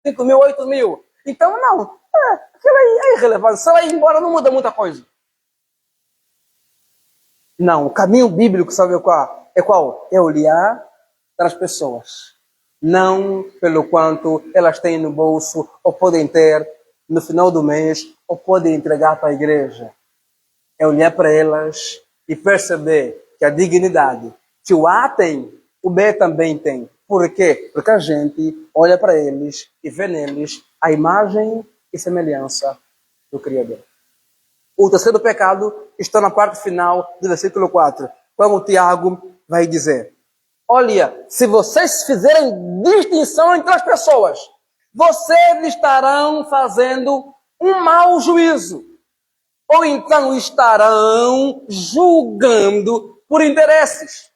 5 mil, 8 mil. Então, não. Aquilo aí é irrelevante. Se ela ir embora, não muda muita coisa. Não, o caminho bíblico, sabe qual? É qual? É olhar para as pessoas. Não pelo quanto elas têm no bolso, ou podem ter no final do mês, ou podem entregar para a igreja. É olhar para elas e perceber que a dignidade que o A tem, o B também tem. Por quê? Porque a gente olha para eles e vê neles a imagem e semelhança do Criador. O terceiro pecado está na parte final do versículo 4, quando Tiago vai dizer: olha, se vocês fizerem distinção entre as pessoas, vocês estarão fazendo um mau juízo. Ou então estarão julgando por interesses.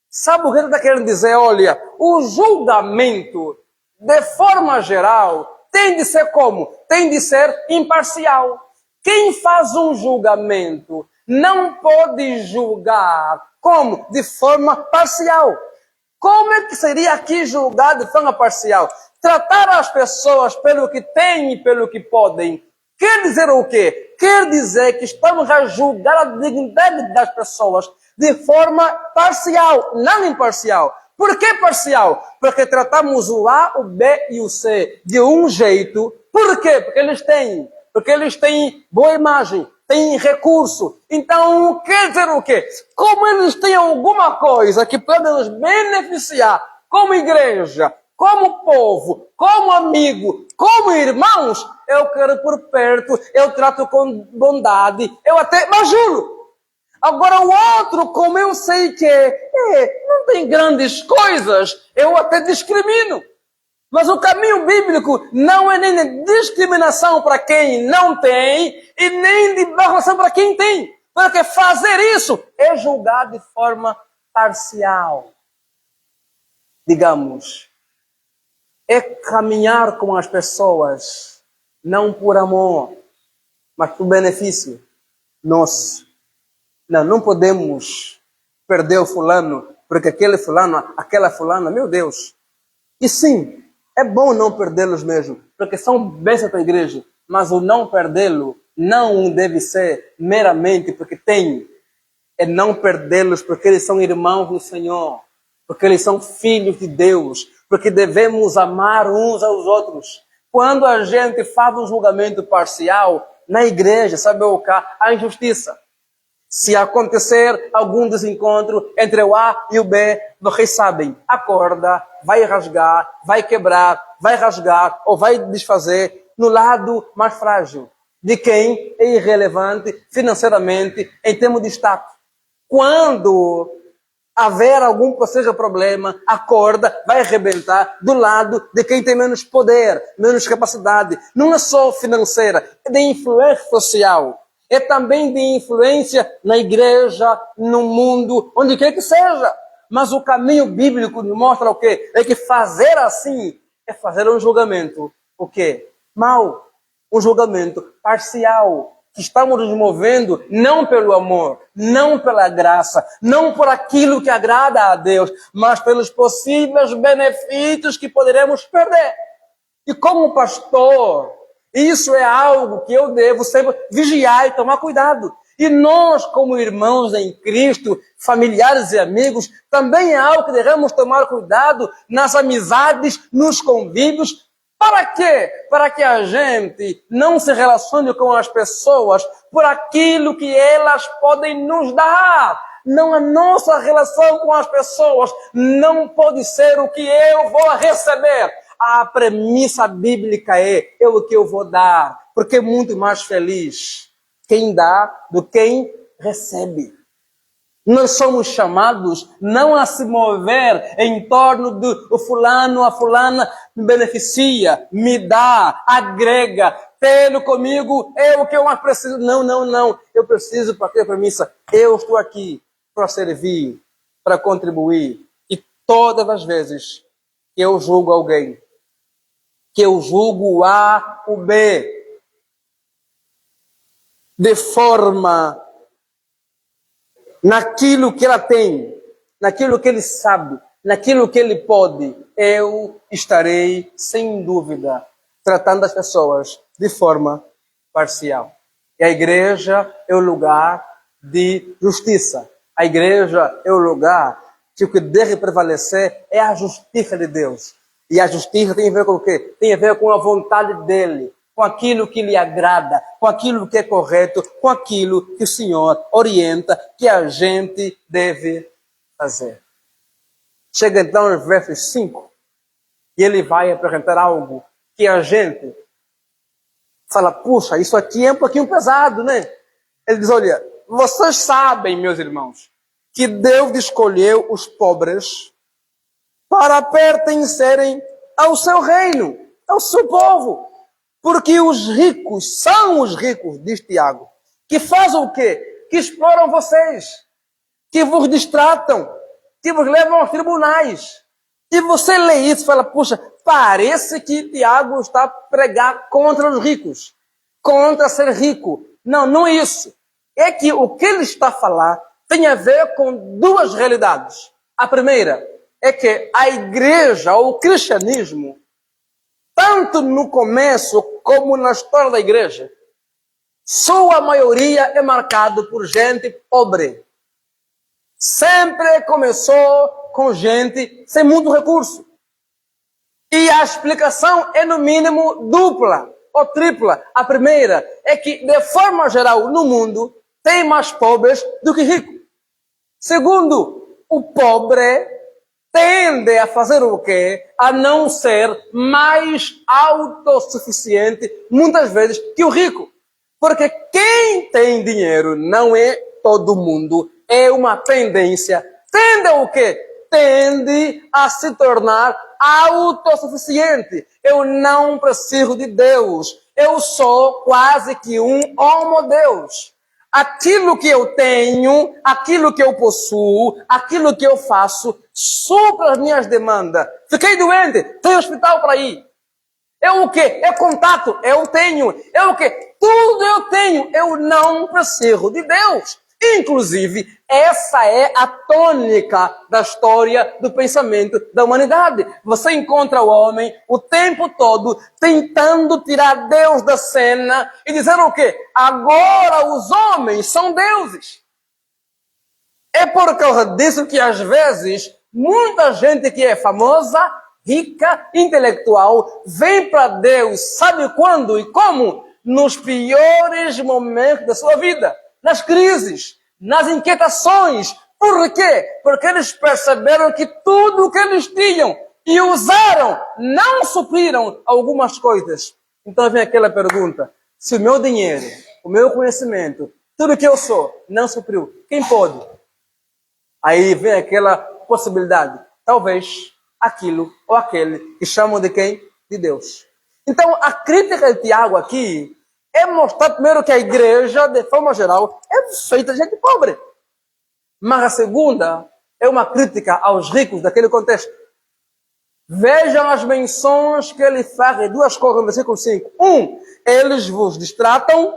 Sabe o que ele está querendo dizer? Olha, o julgamento, de forma geral, tem de ser como? Tem de ser imparcial. Quem faz um julgamento não pode julgar como? De forma parcial. Como é que seria aqui julgar de forma parcial? Tratar as pessoas pelo que têm e pelo que podem. Quer dizer o quê? Quer dizer que estamos a julgar a dignidade das pessoas de forma parcial, não imparcial. Por que parcial? Porque tratamos o A, o B e o C de um jeito. Por quê? Porque eles têm boa imagem, têm recurso. Então, quer dizer o quê? Como eles têm alguma coisa que pode nos beneficiar como igreja, como povo, como amigo, como irmãos, eu quero por perto, eu trato com bondade, eu até bajulo. Agora o outro, como eu sei que não tem grandes coisas, eu até discrimino. Mas o caminho bíblico não é nem de discriminação para quem não tem e nem de barração para quem tem. Porque fazer isso é julgar de forma parcial. Digamos, é caminhar com as pessoas, não por amor, mas por benefício nosso. Não podemos perder o fulano, porque aquele fulano, aquela fulana, meu Deus. E sim, é bom não perdê-los mesmo, porque são bênçãos para a igreja, mas o não perdê-lo não deve ser meramente porque tem. É não perdê-los porque eles são irmãos do Senhor, porque eles são filhos de Deus, porque devemos amar uns aos outros. Quando a gente faz um julgamento parcial na igreja, sabe o que? A injustiça. Se acontecer algum desencontro entre o A e o B, vocês sabem, a corda vai rasgar, vai quebrar, vai rasgar ou vai desfazer no lado mais frágil de quem é irrelevante financeiramente em termos de status. Quando haver algum possível problema, a corda vai arrebentar do lado de quem tem menos poder, menos capacidade. Não é só financeira, é de influência social. É também de influência na igreja, no mundo, onde quer que seja. Mas o caminho bíblico nos mostra o quê? É que fazer assim é fazer um julgamento. O quê? Mau. Um julgamento parcial. Que estamos nos movendo não pelo amor, não pela graça, não por aquilo que agrada a Deus, mas pelos possíveis benefícios que poderemos perder. E como pastor, isso é algo que eu devo sempre vigiar e tomar cuidado. E nós, como irmãos em Cristo, familiares e amigos, também é algo que devemos tomar cuidado nas amizades, nos convívios. Para quê? Para que a gente não se relacione com as pessoas por aquilo que elas podem nos dar. Não, a nossa relação com as pessoas não pode ser o que eu vou receber. A premissa bíblica é o que eu vou dar, porque é muito mais feliz quem dá do que quem recebe. Nós somos chamados não a se mover em torno do fulano, a fulana me beneficia, me dá, agrega, tendo comigo, é o que eu mais preciso. Não. Eu preciso para ter a premissa. Eu estou aqui para servir, para contribuir. E todas as vezes que eu julgo alguém, que eu julgo o A, o B, de forma naquilo que ela tem, naquilo que ele sabe, naquilo que ele pode, eu estarei, sem dúvida, tratando as pessoas de forma parcial. E a igreja é o lugar de justiça. A igreja é o lugar que o que deve prevalecer é a justiça de Deus. E a justiça tem a ver com o quê? Tem a ver com a vontade dele, com aquilo que lhe agrada, com aquilo que é correto, com aquilo que o Senhor orienta que a gente deve fazer. Chega então aos versos 5, e ele vai apresentar algo que a gente fala, puxa, isso aqui é um pouquinho pesado, né? Ele diz, olha, vocês sabem, meus irmãos, que Deus escolheu os pobres para pertencerem ao seu reino, ao seu povo. Porque os ricos são os ricos, diz Tiago, que fazem o quê? Que exploram vocês, que vos distratam, que vos levam aos tribunais. E você lê isso e fala, puxa, parece que Tiago está a pregar contra os ricos, contra ser rico. Não, não é isso. É que o que ele está a falar tem a ver com duas realidades. A primeira é que a igreja, ou o cristianismo, tanto no começo como na história da igreja, sua maioria é marcado por gente pobre. Sempre começou com gente sem muito recurso. E a explicação é no mínimo dupla ou tripla. A primeira é que, de forma geral, no mundo, tem mais pobres do que ricos. Segundo, o pobre tende a fazer o quê? A não ser mais autossuficiente, muitas vezes, que o rico. Porque quem tem dinheiro não é todo mundo, é uma tendência. Tende a o quê? Tende a se tornar autossuficiente. Eu não preciso de Deus. Eu sou quase que um homo-deus. Aquilo que eu tenho, aquilo que eu possuo, aquilo que eu faço, supra as minhas demandas. Fiquei doente, tenho hospital para ir. É o quê? É contato, eu tenho. É o quê? Tudo eu tenho. Eu não preciso de Deus. Inclusive, essa é a tônica da história do pensamento da humanidade. Você encontra o homem o tempo todo tentando tirar Deus da cena e dizer o quê? Agora os homens são deuses. É por causa disso que às vezes muita gente que é famosa, rica, intelectual, vem para Deus, sabe quando e como? Nos piores momentos da sua vida. Nas crises, nas inquietações. Por quê? Porque eles perceberam que tudo o que eles tinham e usaram, não supriram algumas coisas. Então vem aquela pergunta, se o meu dinheiro, o meu conhecimento, tudo que eu sou, não supriu, quem pode? Aí vem aquela possibilidade, talvez aquilo ou aquele que chamam de quem? De Deus. Então a crítica de Tiago aqui é mostrar primeiro que a igreja, de forma geral, é feita de gente pobre. Mas a segunda é uma crítica aos ricos daquele contexto. Vejam as menções que ele faz em duas coisas no versículo 5. Eles vos distratam,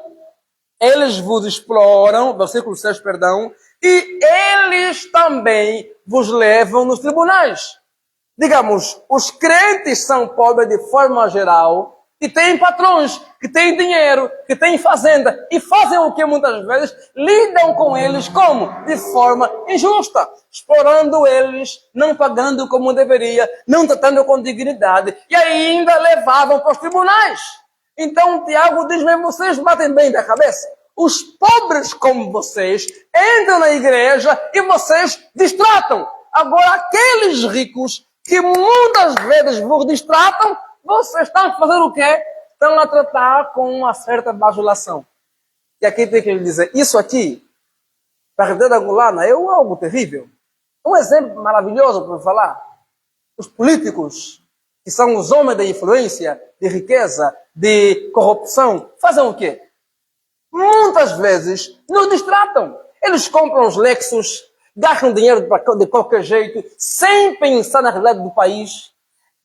eles vos exploram, versículo 6, perdão, e eles também vos levam nos tribunais. Digamos, os crentes são pobres de forma geral, e têm patrões, que têm dinheiro, que têm fazenda, e fazem o que muitas vezes? Lidam com eles como? De forma injusta, explorando eles, não pagando como deveria, não tratando com dignidade, e ainda levavam para os tribunais. Então Tiago diz mesmo, vocês batem bem da cabeça. Os pobres como vocês entram na igreja e vocês distratam. Agora aqueles ricos que muitas vezes vos distratam, vocês estão a fazer o quê? Estão a tratar com uma certa bajulação. E aqui tem que lhe dizer, isso aqui, para a realidade angolana, é algo terrível. Um exemplo maravilhoso para falar. Os políticos, que são os homens de influência, de riqueza, de corrupção, fazem o quê? Muitas vezes nos distratam. Eles compram os Lexus, gastam dinheiro de qualquer jeito, sem pensar na realidade do país.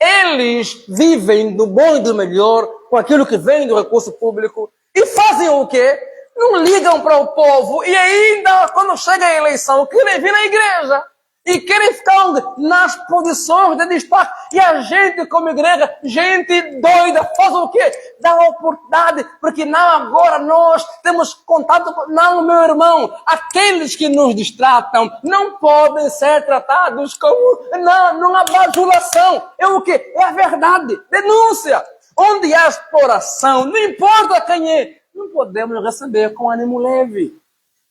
Eles vivem do bom e do melhor, com aquilo que vem do recurso público, e fazem o quê? Não ligam para o povo, e ainda, quando chega a eleição, querem vir na igreja. E querem ficar onde? Nas posições de destaque. E a gente, como igreja, gente doida, faz o quê? Dá oportunidade, porque não agora nós temos contato com... Não, meu irmão, aqueles que nos distratam não podem ser tratados como... Não há bajulação. É o quê? É a verdade. Denúncia. Onde há exploração, não importa quem é, não podemos receber com ânimo leve.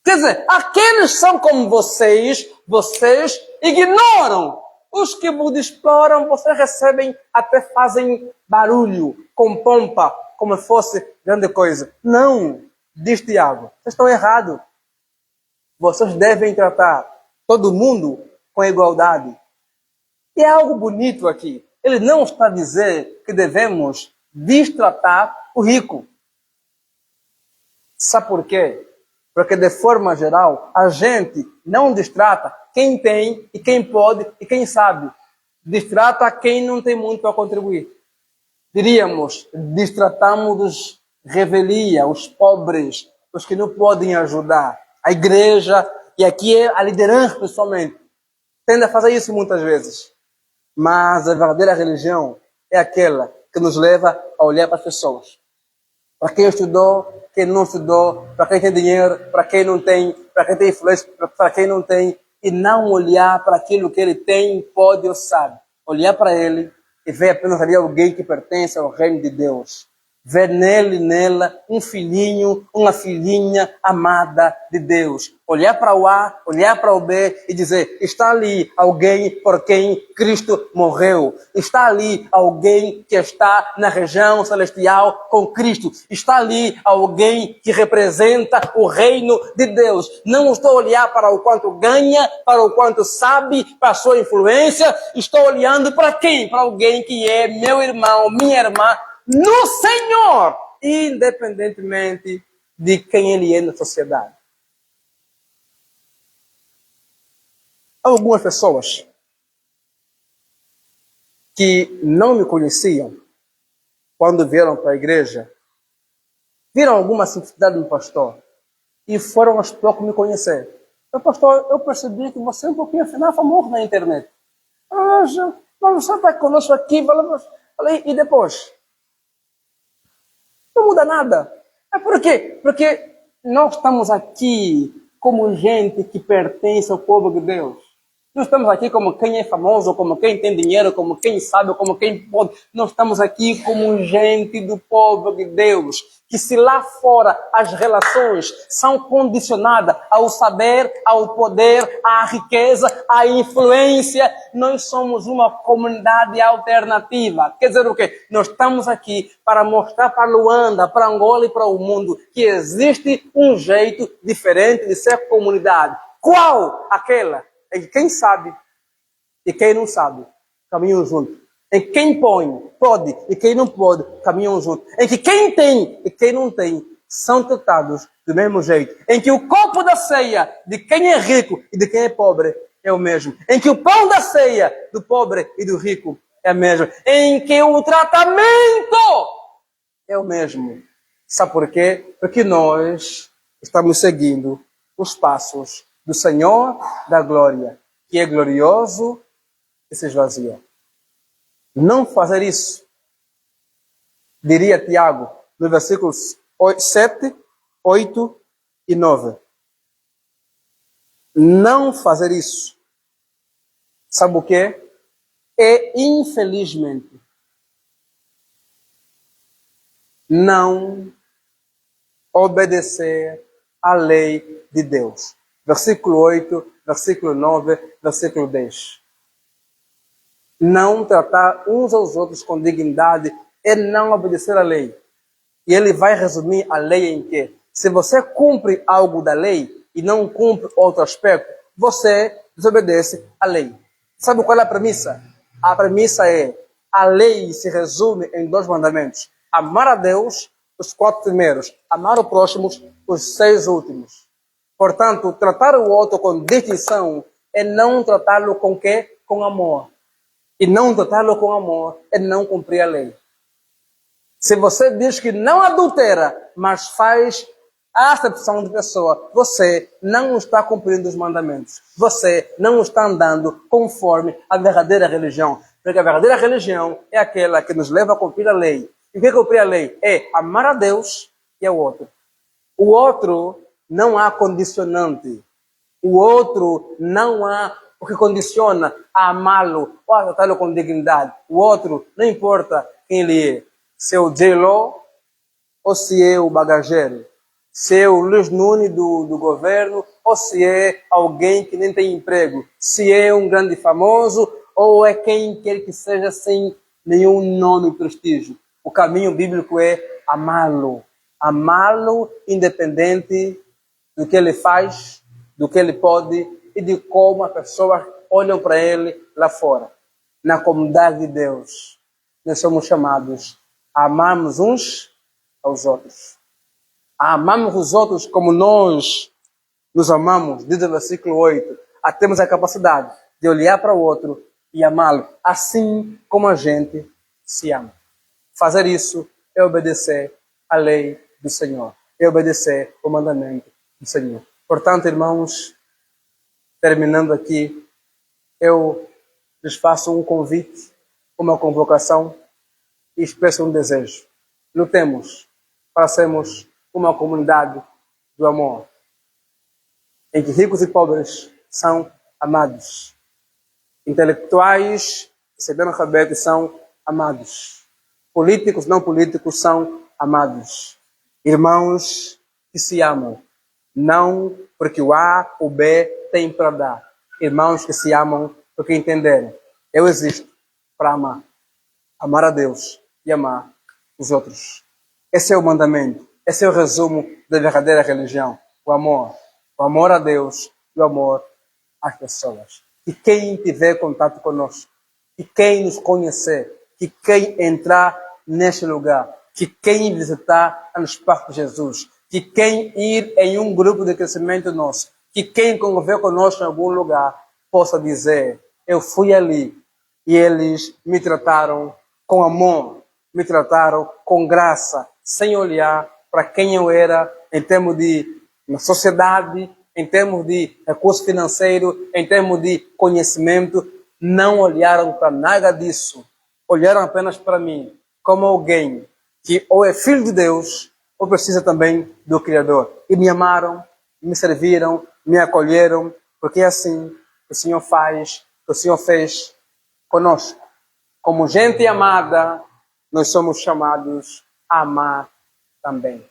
Quer dizer, aqueles que são como vocês ignoram. Os que vos exploram, vocês recebem, até fazem barulho, com pompa, como se fosse grande coisa. Não, diz Tiago, vocês estão errados. Vocês devem tratar todo mundo com igualdade. E é algo bonito aqui. Ele não está a dizer que devemos destratar o rico. Sabe por quê? Porque, de forma geral, a gente não destrata quem tem e quem pode e quem sabe. Destrata quem não tem muito para contribuir. Diríamos, destratamos os revelia, os pobres, os que não podem ajudar. A igreja, e aqui é a liderança pessoalmente, tende a fazer isso muitas vezes. Mas a verdadeira religião é aquela que nos leva a olhar para as pessoas. Para quem estudou, quem não estudou, para quem tem dinheiro, para quem não tem, para quem tem influência, para quem não tem, e não olhar para aquilo que ele tem, pode ou sabe. Olhar para ele e ver apenas ali alguém que pertence ao reino de Deus. Ver nele, nela, um filhinho, uma filhinha amada de Deus. Olhar para o A, olhar para o B e dizer, está ali alguém por quem Cristo morreu. Está ali alguém que está na região celestial com Cristo. Está ali alguém que representa o reino de Deus. Não estou a olhar para o quanto ganha, para o quanto sabe, para a sua influência. Estou olhando para quem? Para alguém que é meu irmão, minha irmã, no Senhor, independentemente de quem ele é na sociedade. Algumas pessoas que não me conheciam, quando vieram para a igreja, viram alguma simplicidade no pastor e foram aos poucos me conhecer. Então, pastor, eu percebi que você é um pouquinho afinal famoso na internet. Mas você está conosco aqui, falei, e depois? Não muda nada. É por quê? Porque nós estamos aqui como gente que pertence ao povo de Deus. Não estamos aqui como quem é famoso, como quem tem dinheiro, como quem sabe, como quem pode. Nós estamos aqui como gente do povo de Deus. Que se lá fora as relações são condicionadas ao saber, ao poder, à riqueza, à influência, nós somos uma comunidade alternativa. Quer dizer o quê? Nós estamos aqui para mostrar para Luanda, para Angola e para o mundo que existe um jeito diferente de ser comunidade. Qual? Aquela em que quem sabe e quem não sabe caminham juntos. Em que quem põe, pode, e quem não pode, caminham juntos. Em que quem tem e quem não tem são tratados do mesmo jeito. Em que o copo da ceia de quem é rico e de quem é pobre é o mesmo. Em que o pão da ceia do pobre e do rico é o mesmo. Em que o tratamento é o mesmo. Sabe por quê? Porque nós estamos seguindo os passos do Senhor da glória, que é glorioso e se esvazia. Não fazer isso, diria Tiago, no versículos 7, 8 e 9. Não fazer isso, sabe o quê? É, infelizmente, não obedecer à lei de Deus. Versículo 8, versículo 9, versículo 10. Não tratar uns aos outros com dignidade é não obedecer à lei. E ele vai resumir a lei em que, se você cumpre algo da lei e não cumpre outro aspecto, você desobedece à lei. Sabe qual é a premissa? A premissa é, a lei se resume em 2 mandamentos. Amar a Deus, os 4 primeiros. Amar o próximo, os 6 últimos. Portanto, tratar o outro com distinção é não tratá-lo com quê? Com amor. E não tratá-lo com amor é não cumprir a lei. Se você diz que não adultera, mas faz a acepção de pessoa. Você não está cumprindo os mandamentos. Você não está andando conforme a verdadeira religião. Porque a verdadeira religião é aquela que nos leva a cumprir a lei. E o que é cumprir a lei? É amar a Deus e ao outro. O outro não há condicionante. O outro não há o que condiciona a amá-lo ou a tratá-lo com dignidade. O outro, não importa quem ele é. Se é o J-Lo ou se é o bagageiro. Se é o Luiz Nunes do governo ou se é alguém que nem tem emprego. Se é um grande famoso ou é quem quer que seja sem nenhum nome e prestígio. O caminho bíblico é amá-lo. Amá-lo independente do que ele faz, do que ele pode e de como as pessoas olham para ele lá fora. Na comunidade de Deus, nós somos chamados a amarmos uns aos outros. A amarmos os outros como nós nos amamos, diz o versículo 8. A temos a capacidade de olhar para o outro e amá-lo, assim como a gente se ama. Fazer isso é obedecer à lei do Senhor, é obedecer o mandamento do Senhor. Portanto, irmãos, terminando aqui, eu lhes faço um convite, uma convocação e expresso um desejo. Lutemos para sermos uma comunidade do amor, em que ricos e pobres são amados, intelectuais e semi-analfabetos são amados, políticos não políticos são amados, irmãos que se amam, não porque o A, o B tem para dar, irmãos que se amam porque entenderam, eu existo para amar, amar a Deus e amar os outros. Esse é o mandamento, esse é o resumo da verdadeira religião, o amor a Deus e o amor às pessoas. E quem tiver contato conosco, e quem nos conhecer, que quem entrar neste lugar, que quem visitar no espaço de Jesus, que quem ir em um grupo de crescimento nosso, que quem conviver conosco em algum lugar, possa dizer, eu fui ali e eles me trataram com amor, me trataram com graça, sem olhar para quem eu era em termos de na sociedade, em termos de recurso financeiro, em termos de conhecimento, não olharam para nada disso. Olharam apenas para mim, como alguém que ou é filho de Deus, ou precisa também do Criador. E me amaram, me serviram, me acolheram, porque é assim que o Senhor faz, que o Senhor fez conosco. Como gente amada, nós somos chamados a amar também.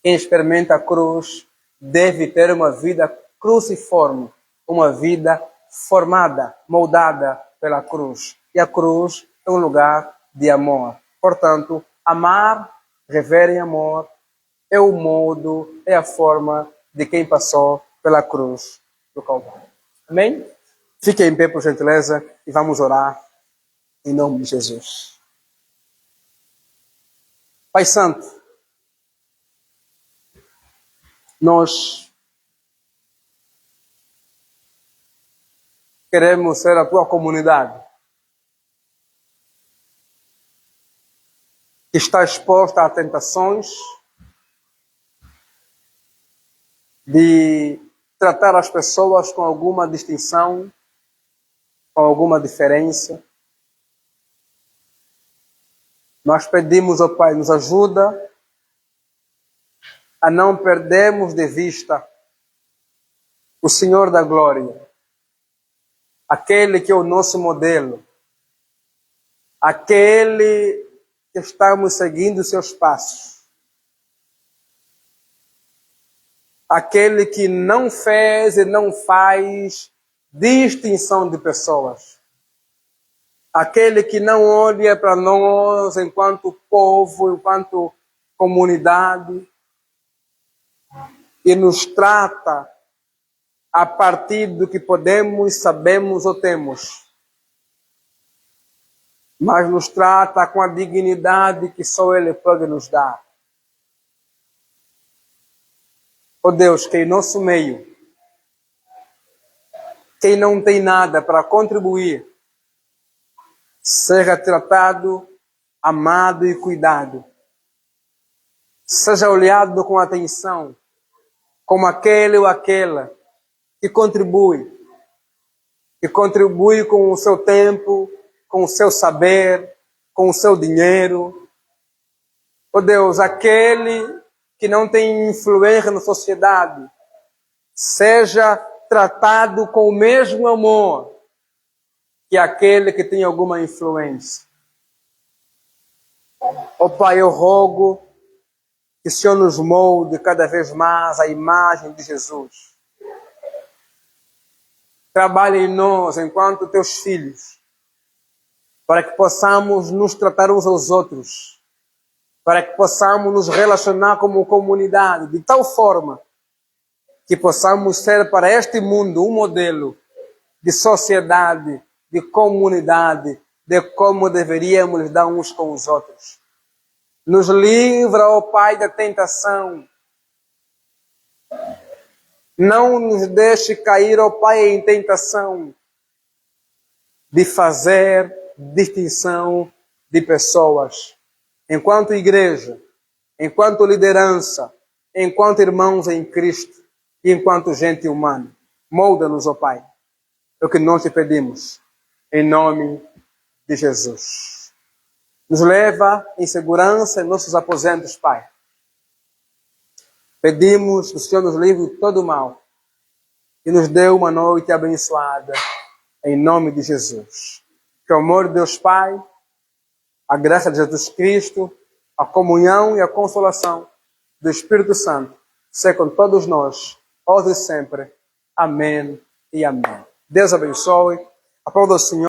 Quem experimenta a cruz deve ter uma vida cruciforme, uma vida formada, moldada pela cruz. E a cruz é um lugar de amor. Portanto, amar, rever em amor, é o modo, é a forma de quem passou pela cruz do Calvário. Amém? Fiquem em pé, por gentileza, e vamos orar em nome de Jesus. Pai Santo, nós queremos ser a tua comunidade, que está exposta a tentações de tratar as pessoas com alguma distinção, com alguma diferença. Nós pedimos ao Pai, nos ajuda a não perdermos de vista o Senhor da Glória, aquele que é o nosso modelo, aquele que estamos seguindo os seus passos, aquele que não fez e não faz distinção de pessoas, aquele que não olha para nós enquanto povo, enquanto comunidade, e nos trata a partir do que podemos, sabemos ou temos, mas nos trata com a dignidade que só Ele pode nos dar. Ó Deus, que em nosso meio, quem não tem nada para contribuir, seja tratado, amado e cuidado, seja olhado com atenção, como aquele ou aquela que contribui com o seu tempo, com o seu saber, com o seu dinheiro. Oh Deus, aquele que não tem influência na sociedade, seja tratado com o mesmo amor que aquele que tem alguma influência. Oh Pai, eu rogo que o Senhor nos molde cada vez mais a imagem de Jesus. Trabalhe em nós enquanto teus filhos, para que possamos nos tratar uns aos outros, para que possamos nos relacionar como comunidade, de tal forma que possamos ser para este mundo um modelo de sociedade, de comunidade, de como deveríamos lidar uns com os outros. Nos livra, ó Pai, da tentação. Não nos deixe cair, ó Pai, em tentação de fazer distinção de pessoas. Enquanto igreja, enquanto liderança, enquanto irmãos em Cristo e enquanto gente humana. Molda-nos, ó Pai. É o que nós te pedimos, em nome de Jesus. Nos leva em segurança em nossos aposentos, Pai. Pedimos que o Senhor nos livre de todo o mal e nos dê uma noite abençoada, em nome de Jesus. Que o amor de Deus Pai, a graça de Jesus Cristo, a comunhão e a consolação do Espírito Santo seja com todos nós, hoje e sempre. Amém e amém. Deus abençoe. Aplauda o Senhor.